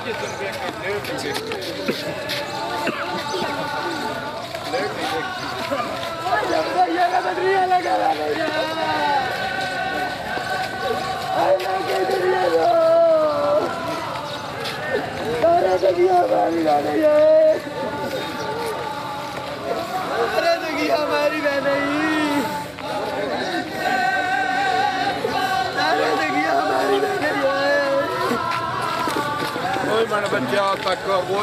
بچہ تک وہ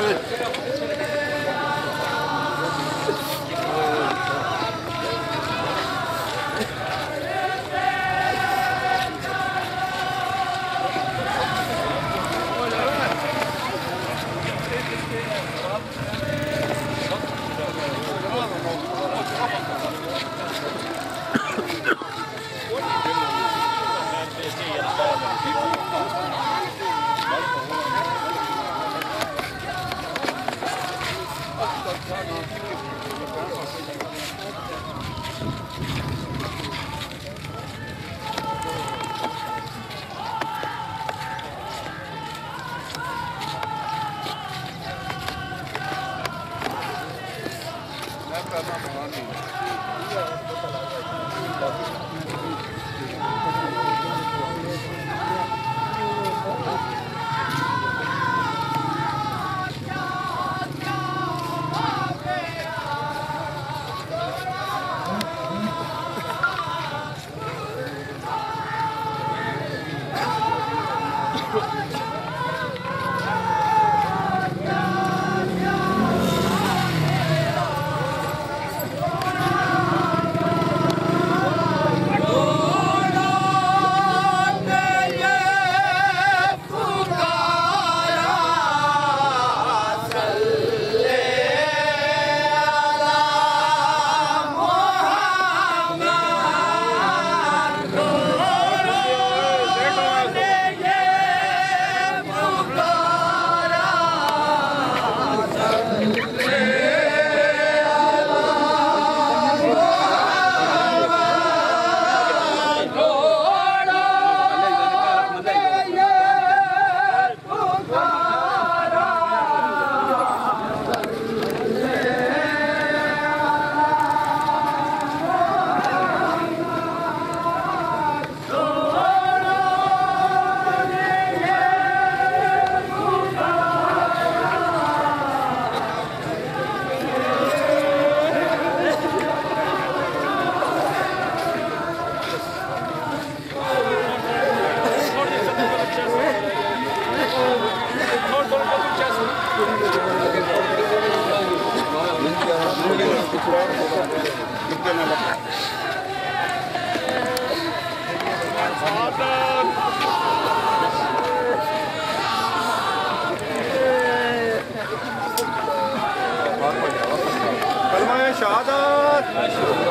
کلمہ شہادت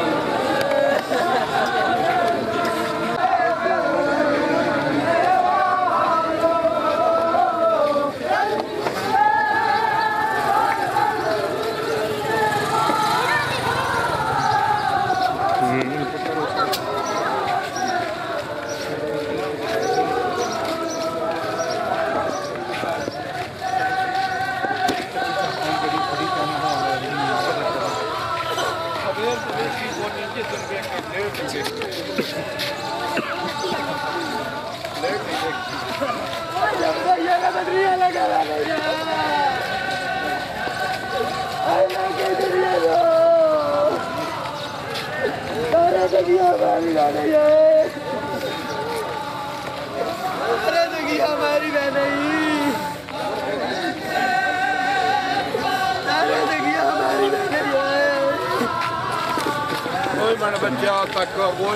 بچہ تک وہ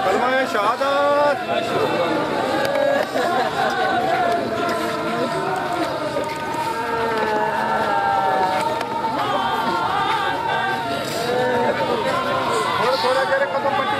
کلمہ شہادت تھوڑا گرے قدم پٹی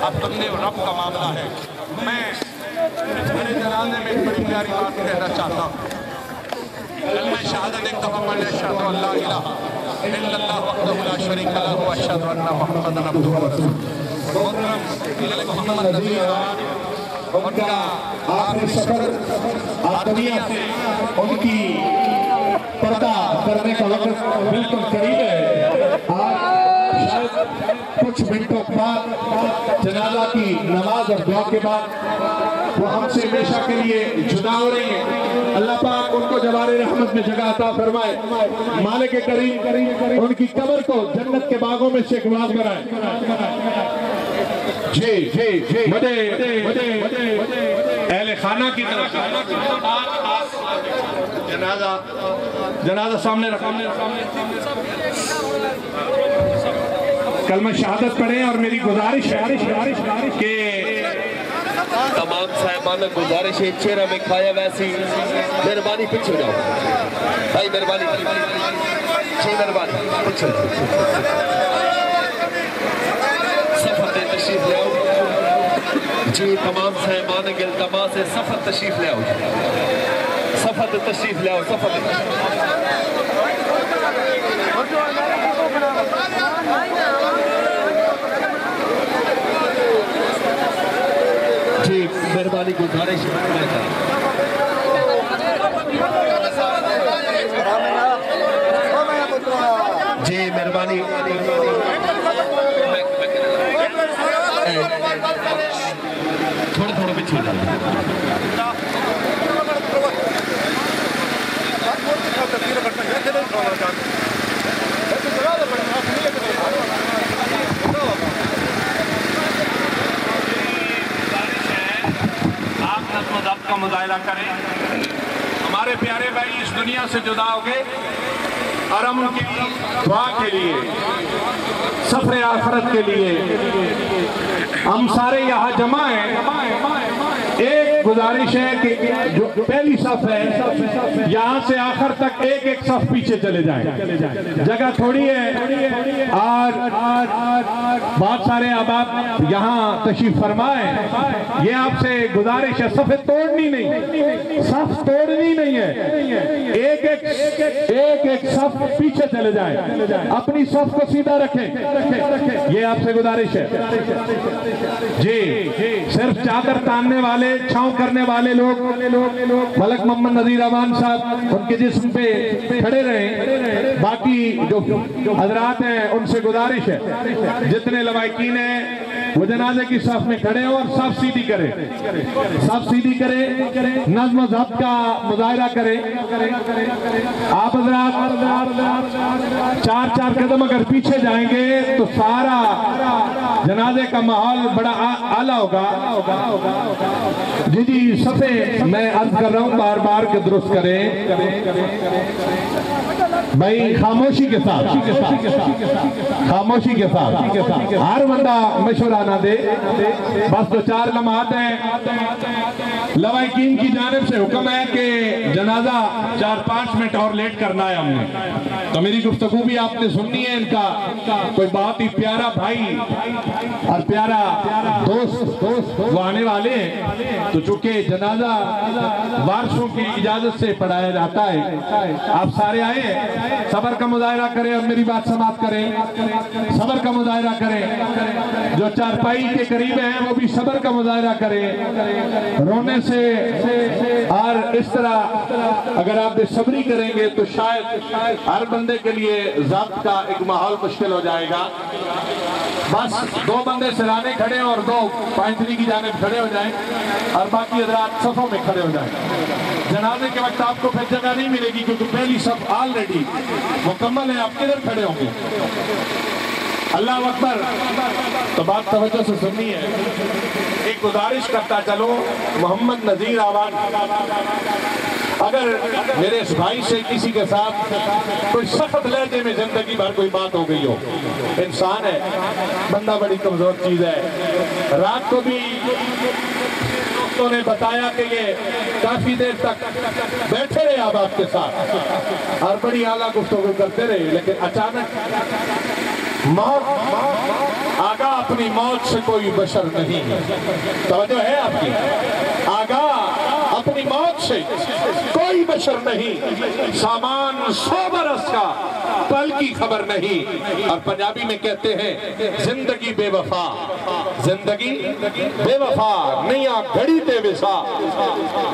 اب بندے و رب کا معاملہ ہے. میں بڑے جنازے میں ایک بڑی پیاری بات کہنا چاہتا ہوں. کلمہ شہادت ایک دفعہ پڑھ لیں. اشہد ان لا الہ الا اللہ وحدہ لا شریک لہ واشہد ان محمدا عبدہ ورسولہ. محترم محمد نذیر ان کا آخری سفر آدمیہ سے ان کی پردہ کرنے کا وقت بالکل قریب ہے. آج شاید کچھ منٹوں بعد جنازہ کی نماز اور دعا کے بعد وہ ہم سے ہمیشہ کے لیے جدا ہو رہی ہیں. اللہ پاک ان کو جوار رحمت میں جگہ عطا فرمائے. مالک کریم ان کی قبر کو جنت کے باغوں میں سے ایک باغ بنائے. جی اہل خانہ کی طرف جنازہ سامنے رکھا. کلمہ شہادت پڑھیں اور میری گزارش ہے کہ تمام صاحبان گزارش ہے چہرہ میں کھایا ویسی مہربانی پیچھے جاؤ بھائی. مہربانی پیچھے صفت تشریف لے آؤ جی. تمام صاحبان التماس ہے صفت تشریف لے آؤ. صفت تشریف لے آؤ. جی مہربانی گزارش جی مہربانی تھوڑا پیچھے کا مظاہرہ کریں. ہمارے پیارے بھائی اس دنیا سے جدا ہو گئے اور ہم ان کی دعا کے لیے سفر آخرت کے لیے ہم سارے یہاں جمع ہیں. ایک گزارش ہے کہ جو پہلی صف ہے یہاں سے آخر تک ایک صف پیچھے چلے جائیں. جگہ تھوڑی ہے اور بہت سارے احباب یہاں تشریف فرمائیں. یہ آپ سے گزارش ہے صف توڑنی نہیں. صف توڑنی نہیں ہے. ایک صف پیچھے چلے جائیں. اپنی صف کو سیدھا رکھیں. یہ آپ سے گزارش ہے. جی صرف چادر تاننے والے چھاؤں کرنے والے لوگ ملک محمد نذیر امان صاحب ان کے جسم پہ کھڑے رہیں. باقی جو حضرات ہیں ان سے گزارش ہے جتنے لوائقین ہیں وہ جنازے کی صف میں کھڑے ہوں اور صف سیدھی کریں. صف سیدھی کریں. نظم و ضبط کا مظاہرہ کریں. آپ حضرات چار قدم اگر پیچھے جائیں گے تو سارا جنازے کا ماحول بڑا اعلیٰ ہوگا. جی صفے میں عرض کر رہا ہوں بار بار کہ درست کریں بھائی. خاموشی کے ساتھ ہر بندہ مشورہ نہ دے. بس دو چار لمحات ہیں. لوائقین کی جانب سے حکم ہے کہ جنازہ 4-5 منٹ اور لیٹ کرنا ہے ہم نے. تو میری گفتگو بھی آپ نے سننی ہے. ان کا کوئی بہت ہی پیارا بھائی اور پیارا دوست وہ آنے والے ہیں. تو چونکہ جنازہ وارثوں کی اجازت سے پڑھایا جاتا ہے آپ سارے آئے ہیں. صبر کا مظاہرہ کریں اور میری بات سماعت کریں. صبر کا مظاہرہ کریں. جو چارپائی کے قریب ہیں وہ بھی صبر کا مظاہرہ کریں. رونے سے اور اس طرح اگر آپ بے صبری کریں گے تو شاید ہر بندے کے لیے ضبط کا ایک ماحول مشکل ہو جائے گا. بس 2 بندے سرانے کھڑے اور 2 پائنتری کی جانب کھڑے ہو جائیں اور باقی حضرات صفوں میں کھڑے ہو جائیں. جنازے کے وقت آپ کو پھر جگہ نہیں ملے گی کیونکہ پہلی صف آلریڈی مکمل ہے. آپ کدھر کھڑے ہوں گے؟ اللہ اکبر. تو بات توجہ سے سننی ہے. ایک گزارش کرتا چلو محمد نذیر آوان, اگر میرے اس بھائی سے کسی کے ساتھ کوئی سخت لہجے میں زندگی بھر کوئی بات ہو گئی ہو, انسان ہے, بندہ بڑی کمزور چیز ہے. رات کو بھی دوستوں نے بتایا کہ یہ کافی دیر تک بیٹھے رہے آپ کے ساتھ اور بڑی اعلیٰ گفتگو کرتے رہے, لیکن اچانک موت آگاہ اپنی موت سے کوئی بشر نہیں ہے. توجہ ہے آپ کی؟ آگاہ اپنی موت سے کوئی بشر نہیں, سامان 100 برس کا پل کی خبر نہیں. اور پنجابی میں کہتے ہیں زندگی بے وفا, زندگی بے وفا نہیں گھڑی تے وسا.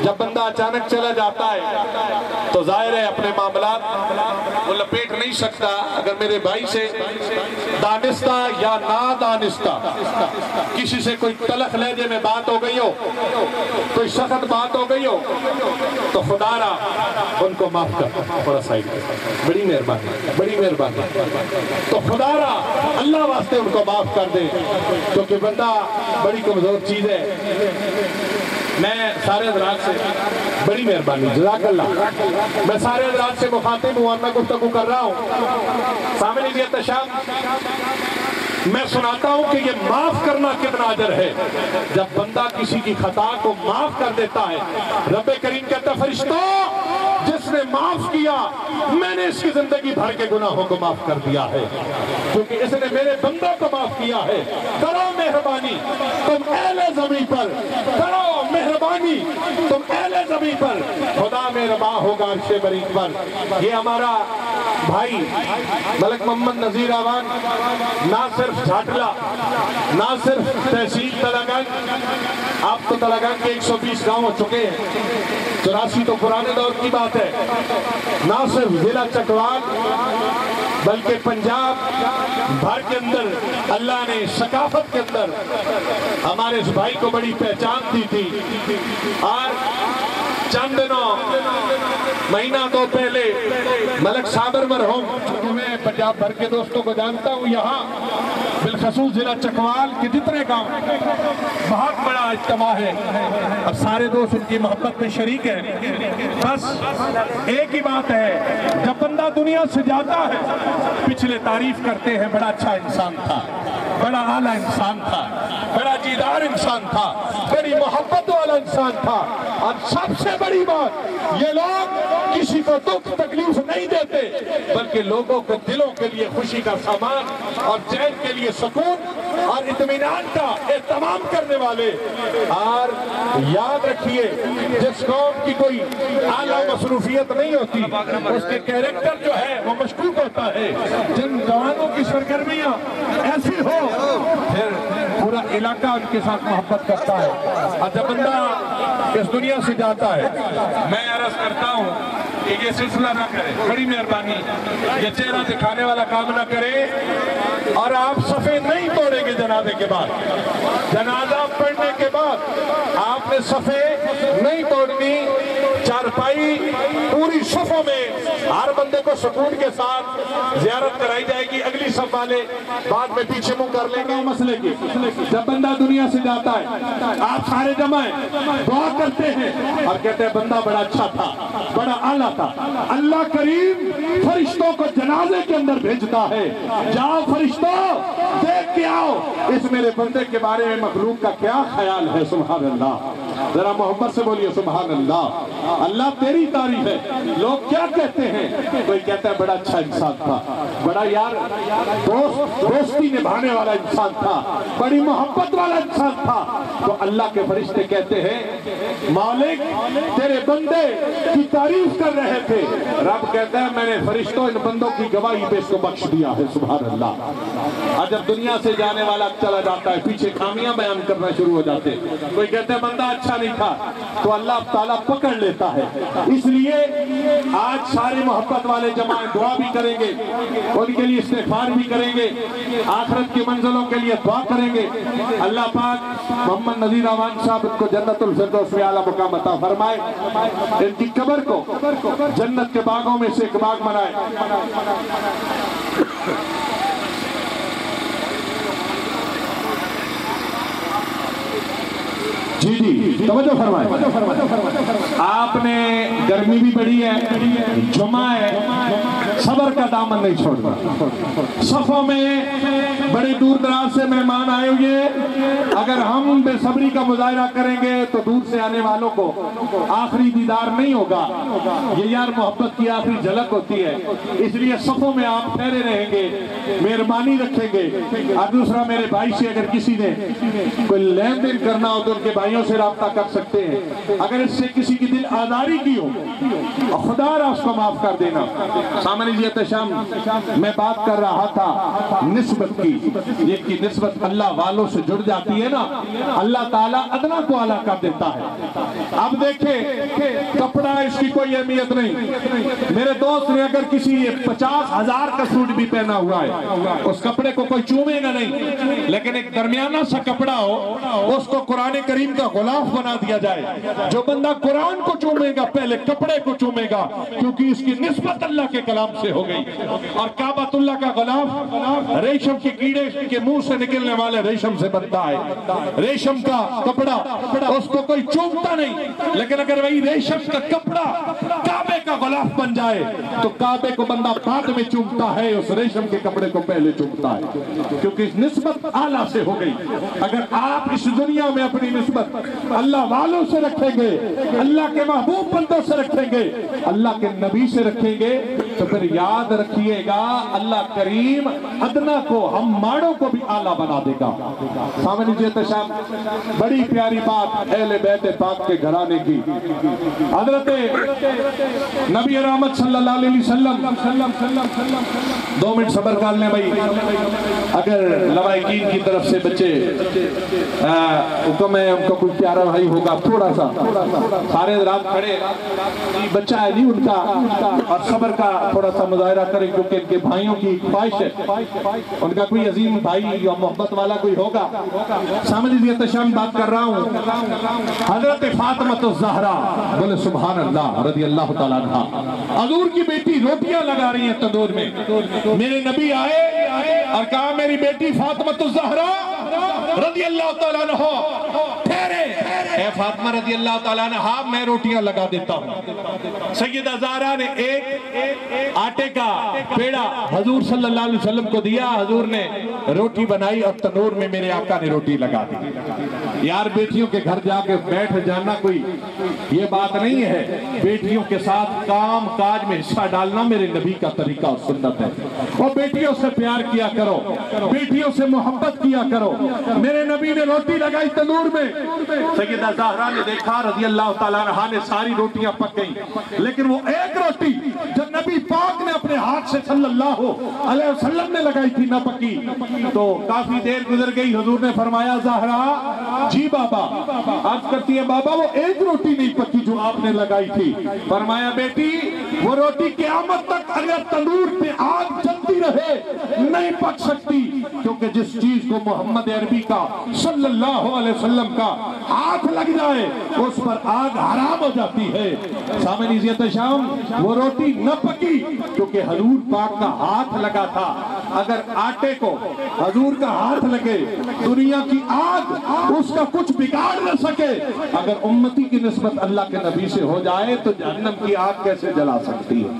جب بندہ اچانک چلا جاتا ہے تو ظاہر ہے اپنے معاملات وہ لپیٹ نہیں سکتا. اگر میرے بھائی سے دانستہ یا نادانستہ کسی سے کوئی تلخ لہجے میں بات ہو گئی ہو, کوئی سخت بات ہو گئی ہو, تو خدا را ان کو معاف کر. تھوڑا سائیڈ, بڑی مہربانی, بڑی مہربانی. تو خدا را اللہ واسطے ان کو معاف کر دے, کیونکہ بندہ بڑی کمزور چیز ہے. میں سارے حضرات سے بڑی مہربانی, جزاک اللہ, میں سارے حضرات سے مخاطب ہوں اور میں گفتگو کر رہا ہوں. سامنے لیے تشام میں سناتا ہوں کہ یہ معاف کرنا کتنا اجر ہے. جب بندہ کسی کی خطا کو معاف کر دیتا ہے, رب کریم کہتا ہے فرشتوں جس نے معاف کیا میں نے اس کی زندگی بھر کے گناہوں کو معاف کر دیا ہے, کیونکہ اس نے میرے بندوں کو معاف کیا ہے. کرو مہربانی تم اہل زمین پر, کرو مہربانی تم اہل زمین پر, خدا مہربان ہوگا عرش بریک پر. یہ ہمارا بھائی ملک محمد نذیر آوان نہ صرف جھاٹلا, نہ صرف تحصیل تلنگنگ, آپ تو تلنگنگ کے 120 گاؤں ہو چکے ہیں, 84 تو پرانے دور کی بات ہے. نہ صرف ضلع چکوال بلکہ پنجاب بھر کے اندر اللہ نے ثقافت کے اندر ہمارے اس بھائی کو بڑی پہچان دی تھی. اور چند دنوں مہینہ دو پہلے ملک صابر مرحوم, میں پنجاب بھر کے دوستوں کو جانتا ہوں, یہاں بالخصوص ضلع چکوال کے جتنے گاؤں بہت بڑا اجتماع ہے اور سارے دوست ان کی محبت میں شریک ہیں. بس ایک ہی بات ہے, جب بندہ دنیا سے جاتا ہے پچھلے تعریف کرتے ہیں بڑا اچھا انسان تھا, بڑا اعلیٰ انسان تھا, بڑا جیدار انسان تھا, بڑی محبت والا انسان تھا. اور سب سے بڑی بات یہ لوگ کسی کو دکھ تکلیف نہیں دیتے بلکہ لوگوں کے دلوں کے لیے خوشی کا سامان اور چین کے لیے سکون اور اطمینان کا اہتمام کرنے والے. اور یاد رکھیے جس قوم کی کوئی اعلیٰ مصروفیت نہیں ہوتی اس کے کیریکٹر جو ہے وہ مشکوک ہوتا ہے. جن جوانوں کی سرگرمیاں ایسی ہو پھر پورا علاقہ ان کے ساتھ محبت کرتا ہے. اور جب بندہ اس دنیا سے جاتا ہے میں عرض کرتا ہوں کہ یہ سلسلہ نہ کرے, بڑی مہربانی یہ چہرہ دکھانے والا کام نہ کرے. اور آپ صفے نہیں توڑیں گے جنازے کے بعد, جنازہ پڑھنے کے بعد آپ نے صفے نہیں توڑنی. چارپائی پوری صفوں میں ہر بندے کو سکون کے ساتھ زیارت کرائی جائے گی. اگلی صف والے بعد میں پیچھے منہ کر لیں گے مسئلے کی. جب بندہ دنیا سے جاتا ہے آپ سارے جمع ہیں, دعا کرتے ہیں اور کہتے ہیں بندہ بڑا اچھا تھا, بڑا اعلیٰ تھا. اللہ کریم فرشتوں کو جنازے کے اندر بھیجتا ہے, جاؤ فرشتوں دیکھ کے آؤ اس میرے بندے کے بارے میں مخلوق کا کیا خیال ہے. سبحان اللہ, ذرا محبت سے بولیے سبحان اللہ. اللہ تیری تعریف ہے. لوگ کیا کہتے ہیں, کوئی کہتا ہے بڑا اچھا انسان تھا, بڑا یار دوستی نبھانے والا انسان تھا, بڑی محبت والا انسان تھا. تو اللہ کے فرشتے کہتے ہیں مالک تیرے بندے کی تعریف کر رہے تھے. رب کہتا ہے میں نے فرشتوں ان بندوں کی گواہی پہ اس کو بخش دیا ہے. سبحان اللہ. اور جب دنیا سے جانے والا چلا جاتا ہے پیچھے خامیاں بیان کرنا شروع ہو جاتے, کوئی کہتا ہے بندہ اچھا نہیں تھا, تو اللہ تعالیٰ پکڑ لیتا ہے. اس لیے آج سارے محبت والے جماعت دعا بھی کریں گے, ان کے لیے استغفار بھی کریں گے, آخرت کی منزلوں کے لیے دعا کریں گے. اللہ پاک محمد نذیر آوان صاحب کو جنت الفردوس میں اعلیٰ مقام عطا فرمائے, ان کی قبر کو جنت کے باغوں میں سے ایک باغ بنائے. توجہ فرمائیں، آپ نے گرمی بھی بڑی ہے، جمعہ ہے، صبر کا دامن نہیں چھوڑنا۔ صفوں میں بڑے دور دراز سے مہمان آئے ہوئے، اگر ہم بے صبری کا مظاہرہ کریں گے تو دور سے آنے والوں کو آخری دیدار نہیں ہوگا۔ یہ یار محبت کی آخری جھلک ہوتی ہے، اس لیے صفوں میں آپ ٹھہرے رہیں گے، مہربانی رکھیں گے۔ اور دوسرا، میرے بھائی سے اگر کسی نے کوئی لین دین کرنا ہو تو ان کے بھائیوں سے رابطہ کر سکتے ہیں۔ اگر اس سے کسی کی دل آزاری کی ہو، خدا را اس کو معاف کر دینا۔ سامنے جی احتشام، میں بات کر رہا تھا نسبت کی، یہ کی نسبت اللہ والوں سے جڑ جاتی ہے نا، اللہ تعالیٰ ادنا کو اعلیٰ کر دیتا ہے۔ اب دیکھیں، کپڑا اس کی کوئی اہمیت نہیں۔ میرے دوست نے اگر کسی 50,000 کا سوٹ بھی پہنا ہوا ہے، اس کپڑے کو کوئی چومے گا نہیں، لیکن ایک درمیانہ سا کپڑا ہو، اس کو قرآن کریم کا غلاف بنا دیا جائے۔ جو بندہ قرآن کو چومے گا پہلے کپڑے کو چومے گا، کیونکہ اس کی نسبت اللہ کے کلام سے ہو گئی۔ اور کعبۃ اللہ کا غلاف ریشم کے کیڑے کے منہ سے نکلنے والے ریشم سے بنتا ہے۔ ریشم کا کپڑا اس کو کوئی چومتا نہیں، لیکن اگر وہی ریشم کا کپڑا کعبے کا غلاف بن جائے تو کعبے کو بندہ بعد میں چومتا ہے، اس ریشم کے کپڑے کو پہلے چومتا ہے، کیونکہ اس نسبت اعلیٰ سے ہو گئی۔ اگر آپ اس دنیا میں اپنی نسبت اللہ والوں سے رکھیں گے، اللہ کے محبوب بندوں سے رکھیں گے، اللہ کے نبی سے رکھیں گے، تو پھر یاد رکھیے گا اللہ کریم ادنا کو، ہم ماڑوں کو بھی اعلیٰ بنا دے گا۔ سامنے جی احتشام، بڑی پیاری بات اہل بیت پاک کے گھرانے کی۔ حضرت نبی رحمت صلی اللہ علیہ وسلم، 2 منٹ صبر کر لیں بھائی، اگر لوائقین کی طرف سے بچے حکم ہے ان کو کوئی پیارا بھائی ہوگا، تھوڑا سا سارے رات کھڑے، بچہ ہے نہیں ان کا، اور صبر کا تھوڑا سا مظاہرہ کریں، کیونکہ ان کے بھائیوں کی خواہش ہے، ان کا کوئی عظیم بھائی یا محبت والا کوئی ہوگا۔ سامنے جی احتشام بات کر رہا ہوں، حضرت فاطمہ الزہرا، بولے سبحان اللہ، رضی اللہ تعالیٰ عنہ، حضور کی بیٹی روٹیاں لگا رہی ہیں تندور میں، میرے نبی آئے اور کہا میری بیٹی فاطمہ الزہرا رضی اللہ تعالیٰ عنہ، ٹھہرے، اے فاطمہ رضی اللہ تعالیٰ عنہ، میں روٹیاں لگا دیتا ہوں۔ سیدہ زہرا نے ایک آٹے کا پیڑا حضور صلی اللہ علیہ وسلم کو دیا، حضور نے روٹی بنائی اور تنور میں میرے آقا نے روٹی لگا دی۔ یار بیٹیوں کے گھر جا کے بیٹھ جانا کوئی یہ بات نہیں ہے، بیٹیوں کے ساتھ کام کاج میں حصہ ڈالنا میرے نبی کا طریقہ اور سنت ہے۔ اور بیٹیوں سے پیار کیا کرو، بیٹیوں سے محبت کیا کرو۔ میرے نبی نے روٹی لگائی تنور میں، سیدہ زہرا نے دیکھا رضی اللہ تعالیٰ عنہ نے ساری روٹیاں پک گئیں، لیکن وہ ایک روٹی جو نبی پاک نے اپنے ہاتھ سے صلی اللہ علیہ وسلم نے لگائی تھی نہ پکی۔ تو کافی دیر گزر گئی، حضور نے فرمایا زہرا جی بابا، عرض کرتی ہے بابا وہ ایک روٹی نہیں پکی جو آپ نے لگائی تھی۔ فرمایا بیٹی وہ روٹی قیامت تک اگر تندور پہ آگ جلتی رہے نہیں پک سکتی، کیونکہ جس چیز کو محمد عربی کا صلی اللہ علیہ وسلم کا ہاتھ لگ جائے اس پر آگ حرام ہو جاتی ہے۔ سامنے جی احتشام، وہ روٹی نہ پکی کیونکہ حضور پاک کا ہاتھ لگا تھا۔ اگر آٹے کو حضور کا ہاتھ لگے، دنیا کی آگ اس کا کچھ بگاڑ نہ سکے، اگر امتی کی نسبت اللہ کے نبی سے ہو جائے تو جہنم کی آگ کیسے جلا سکتی ہے؟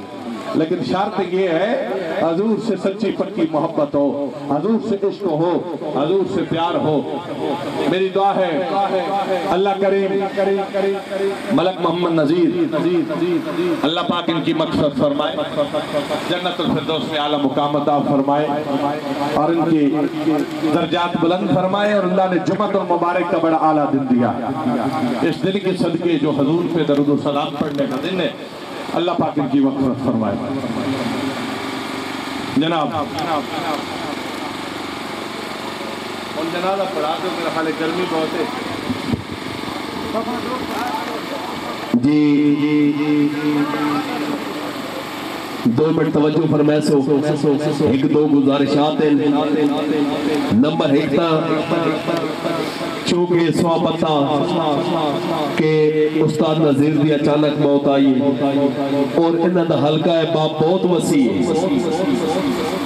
لیکن شرط یہ ہے حضور سے سچی پکی محبت ہو، حضور سے عشق ہو، حضور سے پیار ہو۔ میری دعا ہے اللہ کریم ملک محمد نذیر، اللہ پاک ان کی مغفرت فرمائے، جنت الفردوس میں اعلیٰ مقام عطا فرمائے اور ان کی درجات بلند فرمائے، اور اللہ نے جمعۃ المبارک کا بڑا اعلیٰ دن دیا، اس دن کے صدقے جو حضور پہ درود و سلام پڑھنے کا دن ہے، اللہ پاک ان کی مغفرت فرمائے۔ جناب جنازہ پڑھا دو، میرا خیال ہے گرمی بہت ہے۔ جی 2 منٹ توجہ فرمائے سو، ایک دو گزارشات ہیں۔ نمبر 1 تا چونکہ سوا پتہ کہ استاد نذیر دی اچانک موت آئی اور انہاں دا حلقہ ہے باپ بہت وسیع ہے.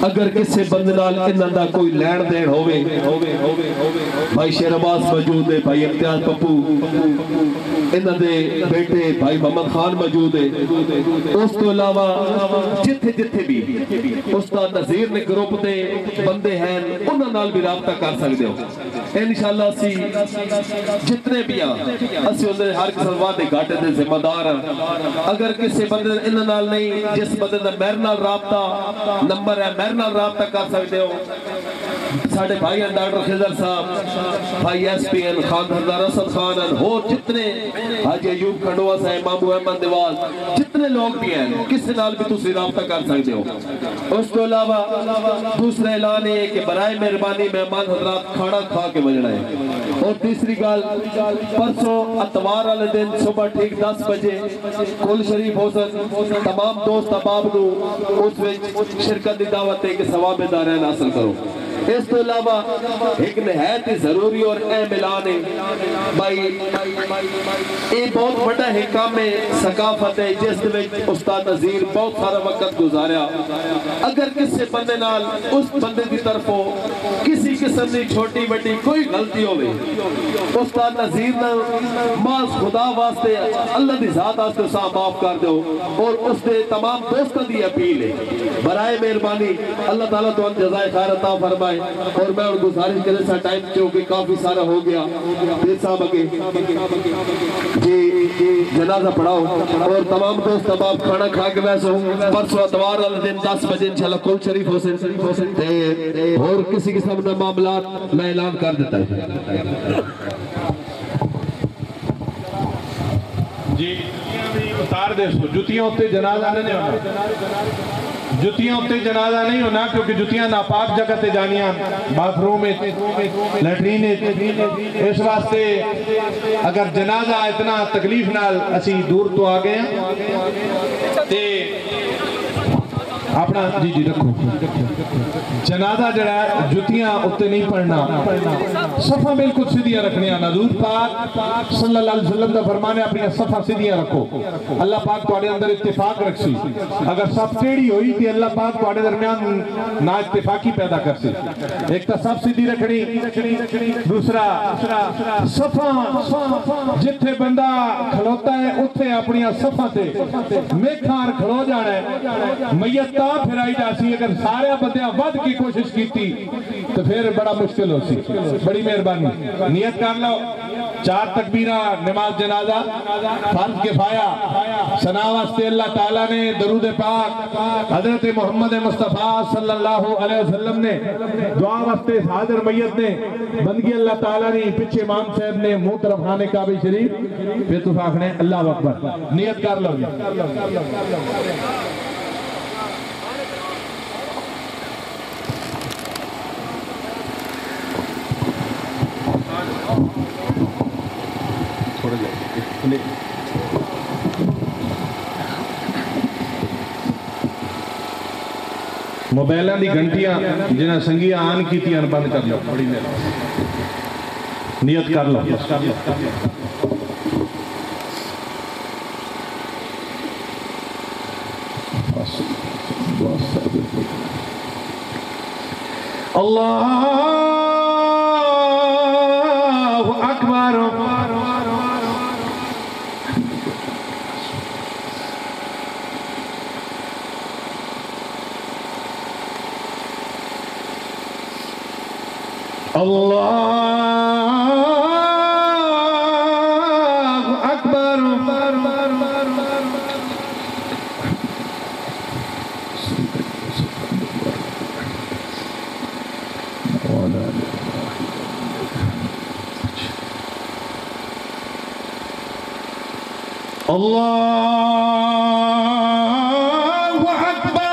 اگر کسی بندے نال انہاں دا کوئی لین دین ہوئے, بھائی شیر عباس موجود ہے, بھائی امتیاز پپو, انہاں دے بیٹے بھائی محمد خان موجود ہے. اس تو علاوہ جتھے جتھے بھی استاد نذیر نے گروپ دے بندے ہیں انہاں نال بھی رابطہ کر سکتے ہو. انشاءاللہ اسی جتنے بھی اسی انہیں ہر کسی وعدے گھاٹے دے ذمہ دار ہیں. اگر کسی بندے انہاں نال نہیں, جس بندے دا میرے نال رابطہ نمبر ہے میرے نال رابطہ کر سکتے ہو. ساڑھے بھائی ہیں ڈاکٹر خضر صاحب, بھائی ایس پی ہیں خان حردار اسد خان ہیں, ہو جتنے حاجی ایوب کھنڈوا صاحب, مامو احمد دیوال, جتنے لوگ بھی ہیں کسی نال بھی تسی رابطہ کر سکتے ہو. اس کو علاوہ دوسرا اعلان ہے کہ برائے مہربانی مہمان حضرات کھانا کھا کے بجنا ہے. اور تیسری گال, پرسوں اتوار والے دن صبح ٹھیک 10 بجے کل شریف حسن تمام دوست احباب نو اس وچ شرکت دی دعوت ہے کہ ثواب دارین حاصل کرو. اس تو علاوہ ایک نہایت ضروری اور اہم اعلان ہے بھائی, یہ بہت بڑا حکام ثقافت ہے جس وچ استاد نذیر بہت سارا وقت گزاریا. اگر کسی بندے نال اس بندے کی طرفوں کسی قسم کی چھوٹی بڑی کوئی غلطی ہوئے, استاد نذیر نے ماس خدا واسطے اللہ دی ذات واسطے اسا معاف کر دو. اور اس دے تمام دوستوں دی اپیل ہے برائے مہربانی اللہ تعالیٰ تو جزائے خیر عطا فرمائے. اور میں ان گزارش کرے سا ٹائم چونکہ کافی سارا ہو گیا, دیر صاحب اگے جی جنازہ پڑھاؤ اور تمام دوست احباب کھانا کھا کے ویسے ہوں. پرسوں اتوار والے دن 10 بجے انشاءاللہ کل شریف حسین اور کسی قسم کے معاملات میں اعلان کر دیتا ہے. جی اتار دے سو جتیاں ہوتے جنازہ نہیں ہونا, جتیاں ہوتے جنازہ نہیں ہونا کیونکہ جتیاں ناپاک جگہ تے جانیاں, باتھ روم لیٹرین. اس واسطے اگر جنازہ اتنا تکلیف نال اسی دور تو آ گئے تے اپنا جی رکھو جنازہ جڑا ہے جتیاں اتنے نہیں پڑھنا, صفحہ بالکل سیدھیاں رکھنے ہیں. حضور پاک صلی اللہ علیہ وسلم دا فرمانے اپنی صفحہ سیدھیاں رکھو. اللہ پاک تواڈے اندر اتفاق رکھسی. اگر صف ٹیڑھی ہوئی تے اللہ پاک تواڈے درمیان نا اتفاقی پیدا کرسی. ایک تا صف سیدھی رکھنی, دوسرا صفحہ جتھے بندہ کھلوتا ہے اتھے اپنی صفحہ تے میکھار کھلو جانا ہے. میت تا پھرائی جاسی, اگر سارے بندیاں ود کی کوشش کیتی تو پھر بڑا مشکل ہو سی. بڑی مہربانی نیت کر لو. 4 تکبیرہ نماز جنازہ فرض کفایہ. ثنا واسطے اللہ تعالیٰ نے درود پاک حضرت محمد مصطفیٰ صلی اللہ علیہ وسلم نے, دعا واسطے حاضر میت نے, بندگی اللہ تعالیٰ نے, پیچھے امام صاحب نے منہ طرف خانے کعبہ شریف پھر تو فاکھنے اللہ اکبر. نیت کر لو. موبائلوں دی گھنٹیاں جنہیں سنگیاں آن کیتیاں بند کر لو. بڑی نیت کر لو. اللہ اکبر. اللہ اکبر. اللہ اکبر.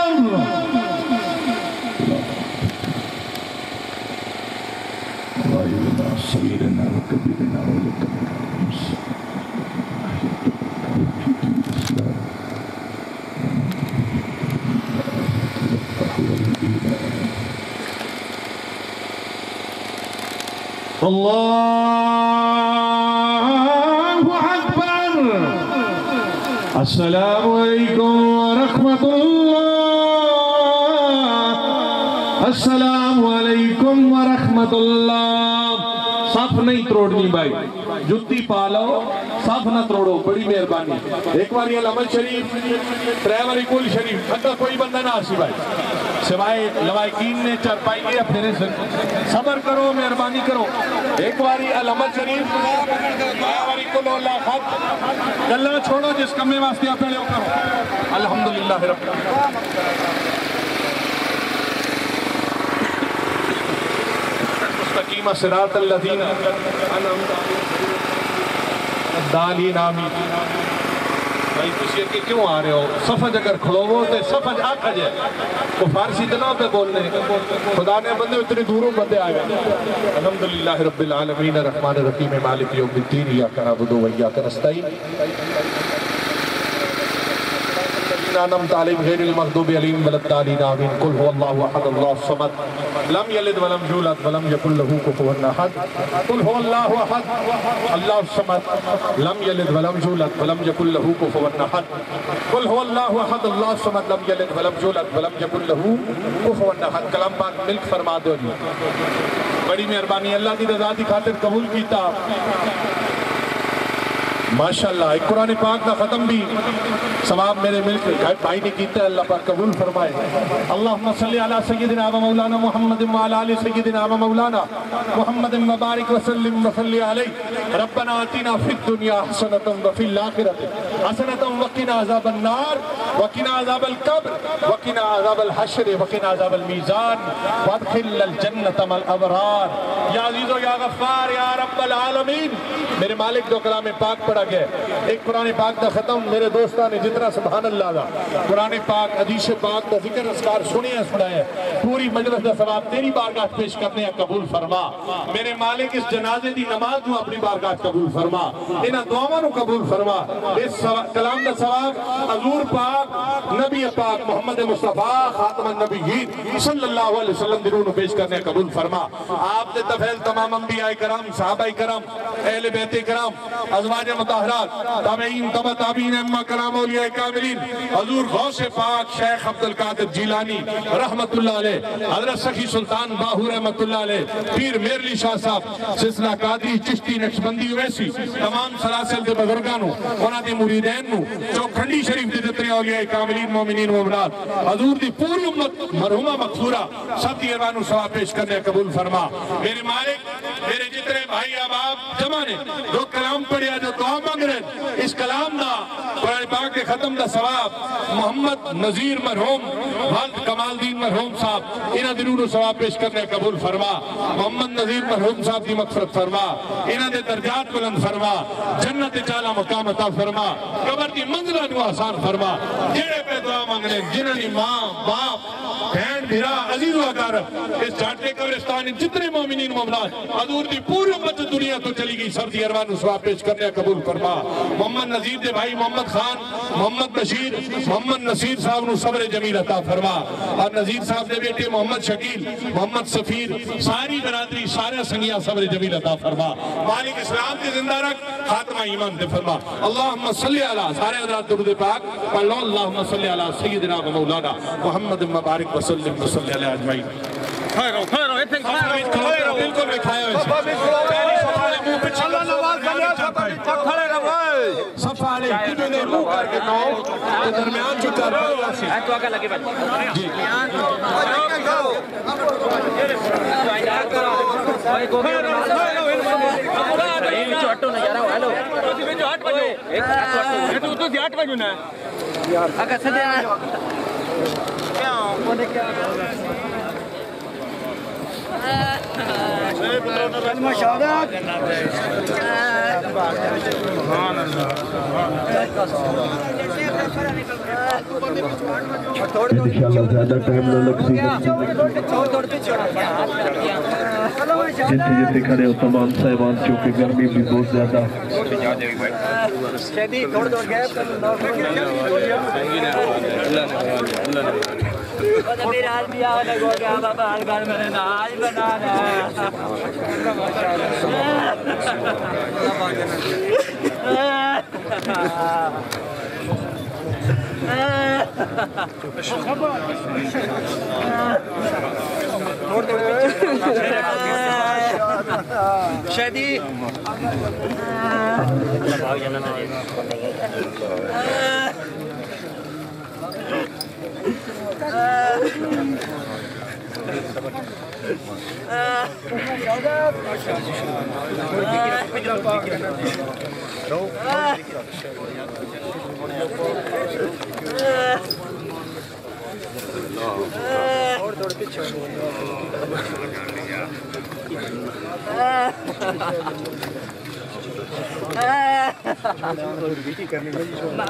صغيرنا وكبيرنا ولك الله السلام علیکم ورحمۃ اللہ، السلام علیکم ورحمۃ اللہ۔ صف نہیں توڑنی بھائی، جتی پا لو، صف نہ توڑو، بڑی مہربانی۔ ایک بار یہ علامت شریف ڈرائیور کل شریف اگر کوئی بندہ نہ آسی بھائی، سوائے لوائقین نے چرپائی گے اپنے صبر کرو، مہربانی کرو۔ ایک باری علامت شریف ڈرائیور کل اللہ خط گلہ چھوڑو، جس کمے واسطے آپ پہلے کرو۔ الحمدللہ رب مستقیم صراط الذین دالین آمین۔ بھائی کسی کہ کیوں آ رہے ہو؟ صفحج اگر کھڑو ہو تو صفحج آکھا جائے، وہ فارسی اتنا پہ بولنے، خدا نے بندے اتنی دوروں بندے آئے گا۔ الحمدللہ رب العالمین الرحمن الرحیم مالک یوم الدین ایاک نعبد و ایاک نستعین انعمت علیہم غیر المغضوب علیہم ولا الضالین آمین۔ قل هو اللہ احد اللہ الصمد لم یلد ولم یولد ولم یکن له کفوا احد۔ قل هو اللہ احد اللہ الصمد لم یلد ولم یولد ولم یکن له کفوا احد۔ قل هو اللہ احد اللہ الصمد لم یلد ولم یولد ولم یکن له کفوا احد۔ کلام پاک ملک فرما دو جی، بڑی مہربانی، اللہ کی رضا کی خاطر قبول کیتا۔ ماشاءاللہ ایک قرآن پاک کا ختم بھی ثواب میرے ملک بھائی نے کیتا ہے، اللہ پاک قبول فرمائے۔ اللہم صلی علی سیدنا و مولانا محمد و علی آل سیدنا و مولانا محمد مبارک وسلم وصلی علیہ۔ ربنا آتنا فی الدنیا حسنۃ وفی الآخرۃ حسنۃ وقنا عذاب النار وقنا عذاب القبر وقنا عذاب الحشر وقنا عذاب المیزان وادخلنا الجنۃ مع الابرار۔ یا عزیز و یا غفار یا رب العالمین۔ میرے مالک دو کلام پاک پڑھا گئے، ایک قرآن پاک دا ختم، میرے دوستان نے جتنا سبحان اللہ دا قرآن پاک حدیث پاک دا ذکر اذکار سنائے، پوری مجلس دا ثواب تیری بارگاہ پیش کرنے ہیں، قبول فرما۔ میرے مالک اس جنازے دی نماز نو اپنی بارگاہ قبول فرما، انہاں دعاواں نو قبول فرما۔ اس کلام دا ثواب حضور پاک نبی پاک محمد مصطفیٰ خاتم النبیین صلی اللہ علیہ وسلم دی روح نو پیش کرنے ہیں، قبول فرما۔ آپ دے دفعیل تمام انبیاء کرام، صحابہ کرام، اہل بیت کرام، ازواج مطہرات، تابعین، تبع تابعین، ائمہ کرام، اولیاء کاملین، حضور غوث پاک شیخ عبدالقادر جیلانی رحمت اللہ علیہ، حضرت سخی سلطان باہو رحمت اللہ علیہ، پیر میرلی شاہ صاحب، سلسلہ قادری، چشتی، نقشبندی، ویسی تمام سلاسل دے بزرگانوں، انہاں دے مریدین نو، چوکھنڈی شریف دے جتنے اولیاء کاملین، مومنین، مومنات، حضور دی پوری امت مرحومہ مغفورہ سب دی ارواح نو ثواب پیش کرنے قبول فرما۔ میرے مالک میرے جتنے بھائی احباب جمع نے جو کلام پڑھیا، جو دعا مانگ رہے ہیں، اس کلام دا قرآن پاک کے ختم دا ثواب محمد نذیر مرحوم، والد کمال دین مرحوم صاحب، انہاں دی روح نو ثواب پیش کرنے قبول فرما۔ محمد نذیر مرحوم صاحب دی مغفرت فرما، انہاں دے درجات بلند فرما، جنت چالا مقام عطا فرما، قبر دی منزلہ نو آسان فرما۔ جڑے پہ دعا مانگ رہے ہیں، جنہاں دی ماں باپ بہن بھرا عزیز و اقارب اس جھاٹے قبرستان جتنے مومنین مومنات، حضور دی پوری امت دنیا تو چلی گئی، سب دی ارواح نو ثواب پیش کرنے قبول فرما۔ محمد نذیر دے بھائی محمد خان، محمد بشیر، محمد نصیر صاحب نو صبر جمیل عطا فرما، اور نذیر صاحب دے بیٹے محمد شکیل، محمد سفیر، ساری برادری، سارے سنگیاں صبر جمیل عطا فرما۔ مالک اسلام کے زندہ رکھ، خاتمہ ایمان دے فرما۔ اللہم صلی علی، سارے حضرات درود پاک پڑھ لو، اللہم صلی علی سیدنا و مولانا محمد مبارک وسلم وصلی علیہ اجمعین۔ بالکل میں کھایا ویسے صفحہ کتنے نے منہ کر کے کہو کہ درمیان جو کر جی انشاءاللہ زیادہ ٹائم نہ لگتی جتنے کھڑے ہو تمام صاحبان، چونکہ گرمی بھی بہت زیادہ میرے حال بھی آنے گو گیا بابا حال گھر میں رہنا آج بنانا شادی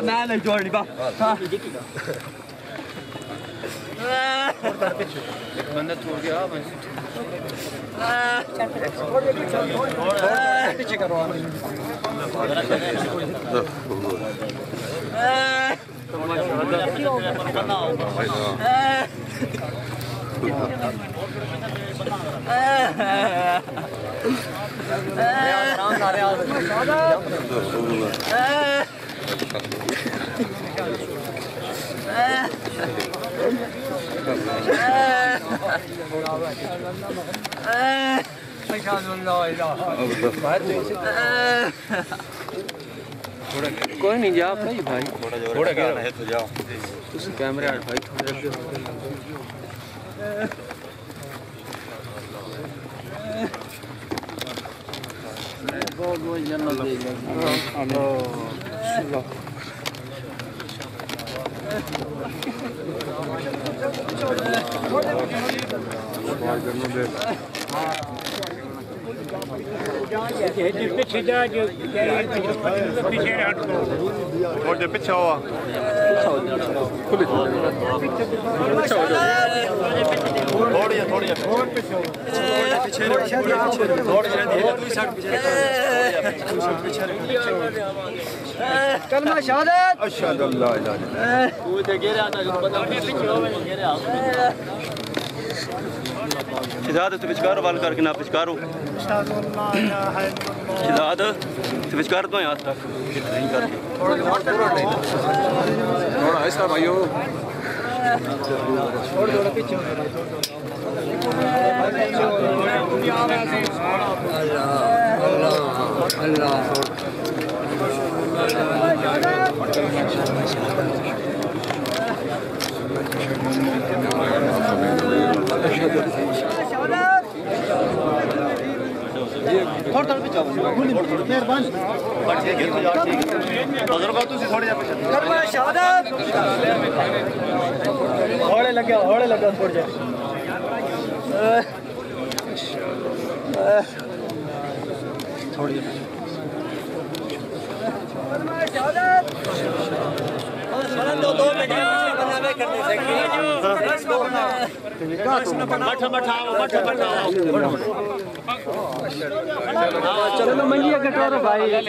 میں نہیں جوڑنی با بندہ چھوڑ گیا پیچھے کرو کوئی نہیں جا بھائی تھوڑا گیا ہے تو جاؤ کیمرے ہٹ بھائی بہت بہت جنت دے گا تھوڑے پیچھے ہوا کلمہ شہادت اشہد اللہ الہ الا اللہ شہادت تو بچکارو وال کر کے نہ پچکارو شہادت تو بچکار دو یہاں تک نہیں کر کے تھوڑا ایسا بھائیو ہوڑے لگا تھوڑ جائے تھوڑی چلو منجی کٹورو بھائی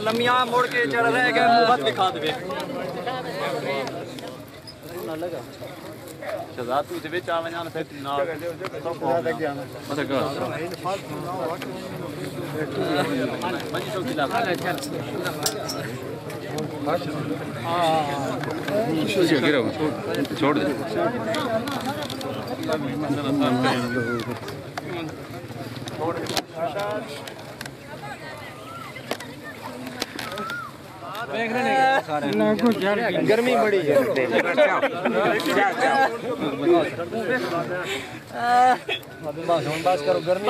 لمیاں موڑ کے چڑھ رہے گئے منہ بات دکھا دے شہزاد تو وچ آ ونجان پھر نال مطلب منجی تو کلا چھوڑ دے گرمی بڑی ہے بس کرو گرمی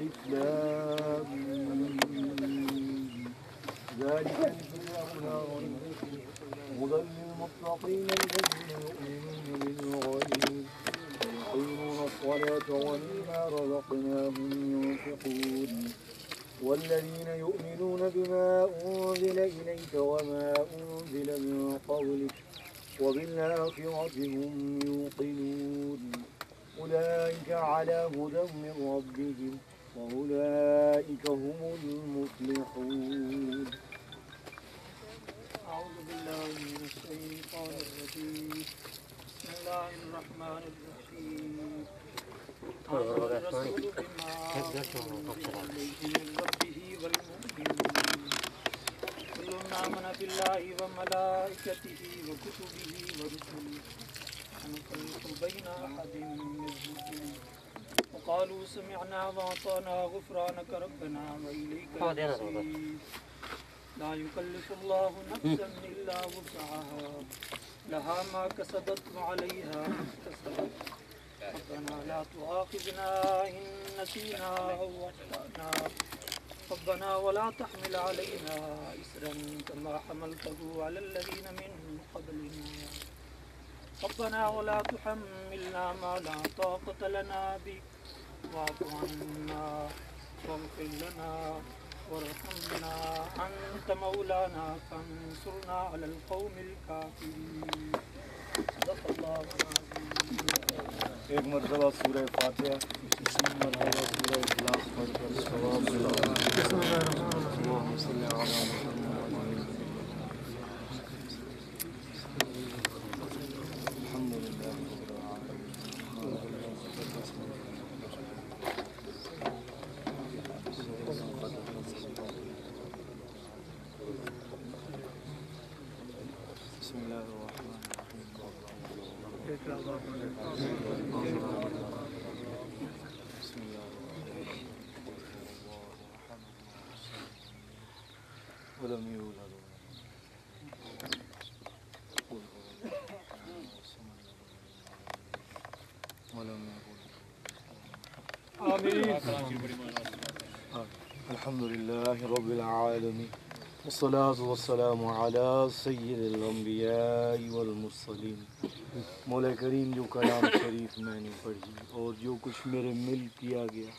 ألف لام ميم. ذلك الكتاب لا ريب فيه هدى للمتقين الذين يؤمنون بالغيب ويقيمون الصلاة ومما رزقناهم ينفقون والذين يؤمنون بما أنزل إليك وما أنزل من قبلك وبالآخرة هم يوقنون أولئك على هدى من ربهم وأولئك هم المفلحون. أعوذ بالله من الشيطان الرجيم. بسم الله الرحمن الرحيم. آمن الرسول بما أنزل إليه من ربه والمؤمنون كل آمن بالله وملائكته وكتبه ورسله لا نفرق بين أحد من رسله وقالوا سمعنا وأطعنا غفرانك ربنا وإليك المصير. لا يكلف الله نفسا إلا وسعها لها ما كسبت وعليها ما اكتسبت ربنا لا تؤاخذنا إن نسينا أو أخطأنا ربنا ولا تحمل علينا إسرا كما حملته على الذين من قبلنا ربنا ولا تحملنا ما لا طاقة لنا به واعف عنا واغفر لنا وارحمنا أنت مولانا فانصرنا على القوم الكافرين. صدق الله العظيم. ایک مرتبہ سورہ فاتحہ مرتبہ سورہ اخلاص پڑھ کر ثواب اللہم صلی علی محمد الحمدللہ بسم اللہ الرحمن ولم يولد ولم الحمد لله رب العالمين والصلاة والسلام على سید الانبیاء والمرسلین. مولا کریم جو کلام شریف میں نے پڑھی اور جو کچھ میرے مل کیا گیا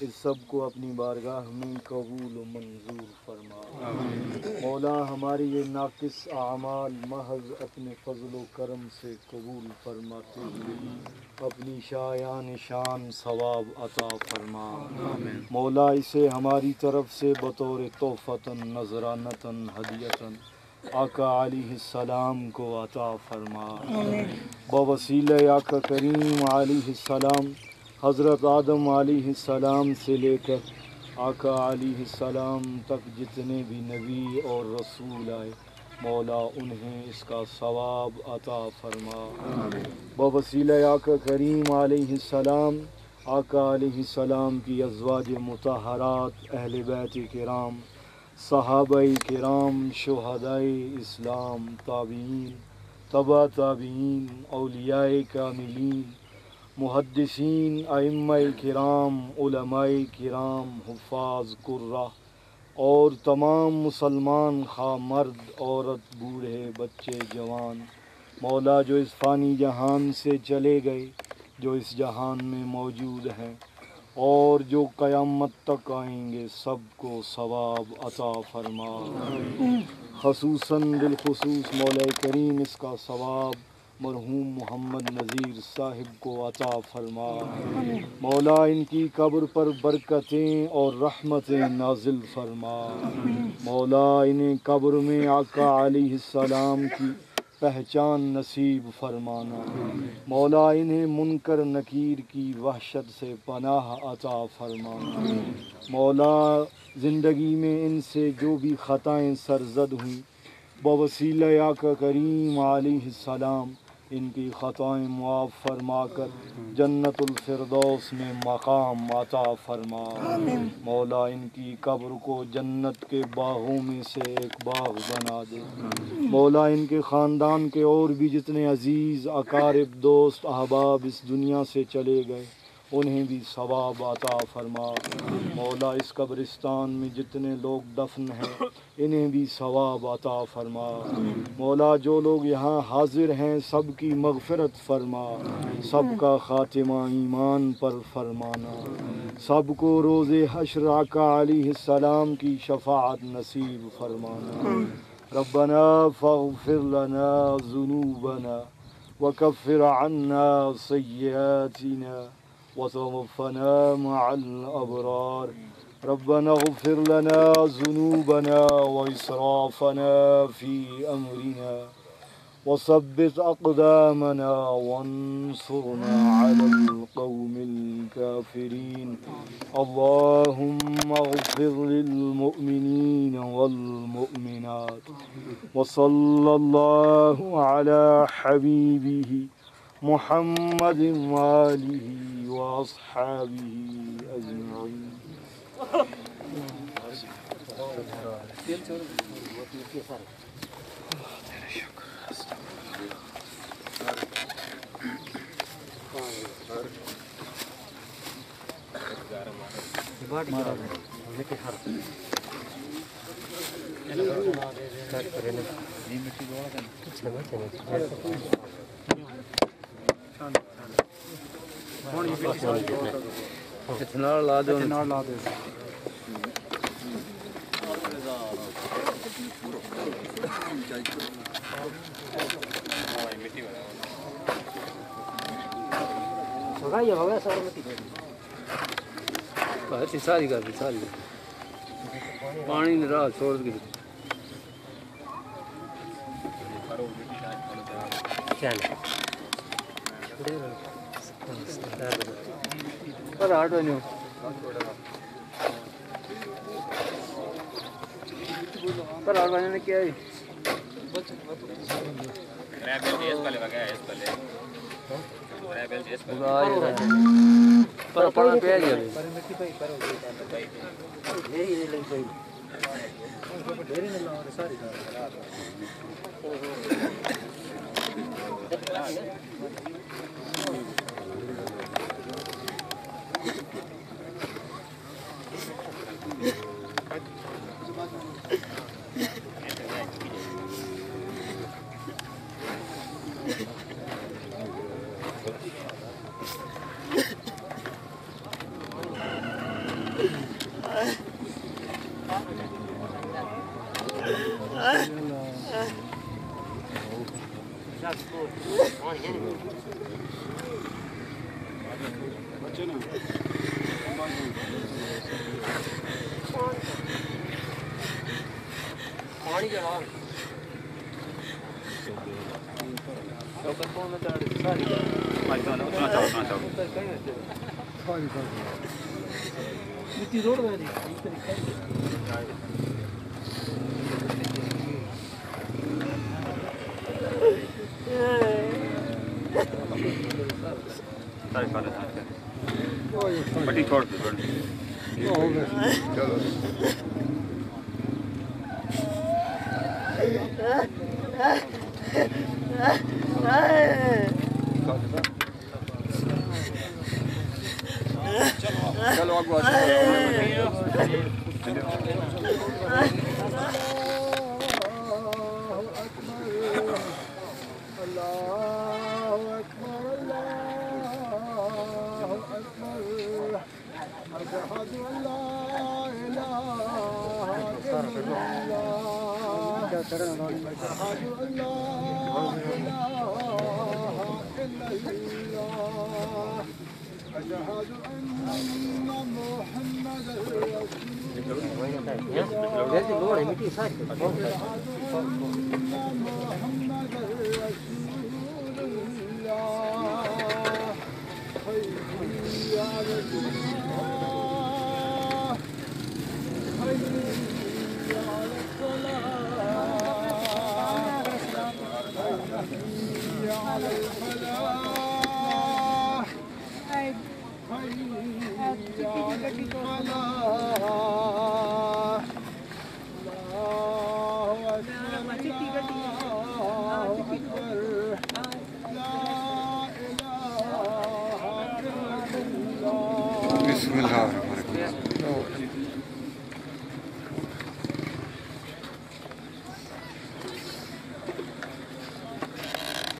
اس سب کو اپنی بارگاہ میں قبول و منظور فرما. مولا ہماری یہ ناقص اعمال محض اپنے فضل و کرم سے قبول فرماتے ہوئے اپنی شایان شان ثواب عطا فرما. مولا اسے ہماری طرف سے بطور تحفتاً نذرانتاً ہدیتاً آقا علیہ السلام کو عطا فرما. بوسیلہ آقا کریم علیہ السلام حضرت آدم علیہ السلام سے لے کر آقا علیہ السلام تک جتنے بھی نبی اور رسول آئے مولا انہیں اس کا ثواب عطا فرما. بوسیلہ آقا کریم علیہ السلام آقا علیہ السلام کی ازواج مطہرات اہل بیت کرام صحابہ کرام شہدائے اسلام تابعین تبع تابعین اولیاء کاملین محدثین ائمہ کرام علماء کرام حفاظ قرہ اور تمام مسلمان خواہ مرد عورت بوڑھے بچے جوان مولا جو اس فانی جہان سے چلے گئے جو اس جہان میں موجود ہیں اور جو قیامت تک آئیں گے سب کو ثواب عطا فرما. خصوصاً بالخصوص مولا کریم اس کا ثواب مرحوم محمد نذیر صاحب کو عطا فرما. مولا ان کی قبر پر برکتیں اور رحمتیں نازل فرما. مولا انہیں قبر میں آقا علیہ السلام کی پہچان نصیب فرمانا. مولا انہیں منکر نکیر کی وحشت سے پناہ عطا فرمانا. مولا زندگی میں ان سے جو بھی خطائیں سرزد ہوئیں بوسیلہ آقا کریم علیہ السلام ان کی خطائیں معاف فرما کر جنت الفردوس میں مقام عطا فرما. مولا ان کی قبر کو جنت کے باغوں میں سے ایک باغ بنا دے. مولا ان کے خاندان کے اور بھی جتنے عزیز اقارب دوست احباب اس دنیا سے چلے گئے انہیں بھی ثواب عطا فرما۔ مولا اس قبرستان میں جتنے لوگ دفن ہیں انہیں بھی ثواب عطا فرما۔ مولا جو لوگ یہاں حاضر ہیں سب کی مغفرت فرما، سب کا خاتمہ ایمان پر فرمانا، سب کو روز حشر آقا علیہ السلام کی شفاعت نصیب فرمانا۔ ربنا فاغفر لنا ذنوبنا وكفر عنا سيئاتنا وتوفنا مع الأبرار۔ ربنا اغفر لنا ذنوبنا وإسرافنا في أمرنا وثبت أقدامنا وانصرنا على القوم الكافرين۔ اللهم اغفر للمؤمنين والمؤمنات، وصلى الله على حبيبه محمد وآله وأصحابه أجمعين۔ لا دو ساری کر دی ساری پانی نے راہ چھوڑ دی پر آٹو نہیں پر آٹو نے کیا ہے پر پڑا پہ گیا پٹی چھوڑ دو چلو آگو بسم اللہ الرحمن الرحیم.